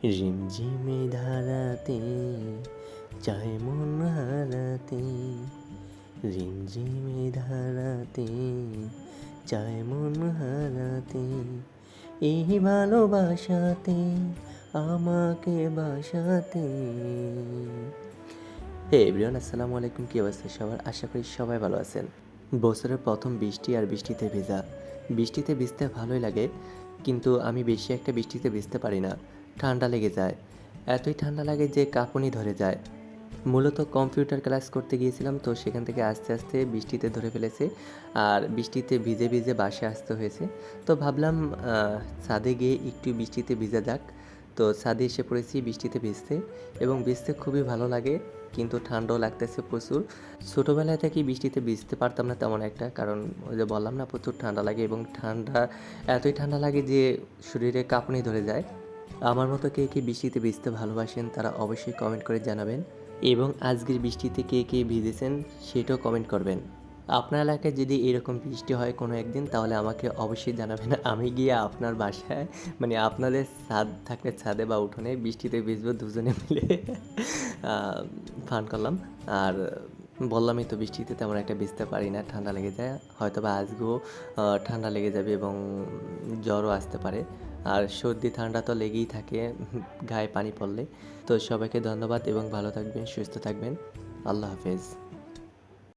রিমঝিমে ধারাতে চায় মন হারাতে, রিমঝিমে ধারাতে চায় মন হারাতে, এই ভালোবাসাতে আমাকে বাসাতে। হে এভরিওয়ান, আসসালামু আলাইকুম। কী অবস্থা সবার? আশা করি সবাই ভালো আছেন। বছরের প্রথম বৃষ্টি আর বৃষ্টিতে ভেজা। বৃষ্টিতে ভিজতে ভালোই লাগে, কিন্তু আমি বেশি একটা বৃষ্টিতে ভিজতে পারি না। ঠান্ডা লেগে যায়, এতই ঠান্ডা লাগে যে কাঁপুনি ধরে যায়। মূলত কম্পিউটার ক্লাস করতে গিয়েছিলাম, তো সেখান থেকে আস্তে আস্তে বৃষ্টিতে ধরে ফেলেছে, আর বৃষ্টিতে ভিজে ভিজে বাসায় আসতে হয়েছে। তো ভাবলাম ছাদে গিয়ে একটু বৃষ্টিতে ভিজা যাক। তো ছাদে এসে পড়েছি বৃষ্টিতে ভিজতে, এবং ভিজতে খুবই ভালো লাগে, কিন্তু ঠান্ডাও লাগতেছে প্রচুর। ছোটোবেলায় থেকে বৃষ্টিতে ভিজতে পারতাম না তেমন একটা, কারণ ওই যে বললাম না, প্রচুর ঠান্ডা লাগে, এবং এতই ঠান্ডা লাগে যে শরীরে কাঁপুনি ধরে যায়। আমার মতো কে কে বৃষ্টিতে ভিজতে ভালোবাসেন তারা অবশ্যই কমেন্ট করে জানাবেন, এবং আজকের বৃষ্টিতে কে কে ভিজেছেন সেটাও কমেন্ট করবেন। আপনার এলাকায় যদি এরকম বৃষ্টি হয় কোনো একদিন, তাহলে আমাকে অবশ্যই জানাবেন। আমি গিয়ে আপনার বাসায়, মানে আপনাদের ছাদ থাকলে ছাদে বা উঠোনে বৃষ্টিতে ভিজবো দুজনে মিলে। ফান করলাম। আর বললামই তো, বৃষ্টিতে তেমন একটা ভিজতে পারি না, ঠান্ডা লেগে যায়। হয়তো বা আজকেও ঠান্ডা লেগে যাবে, এবং জ্বরও আসতে পারে। আর সর্দি ঠান্ডা তো লেগেই থাকে গায়ে পানি পড়লে। তো সবাইকে ধন্যবাদ, এবং ভালো থাকবেন, সুস্থ থাকবেন। আল্লাহ হাফেজ।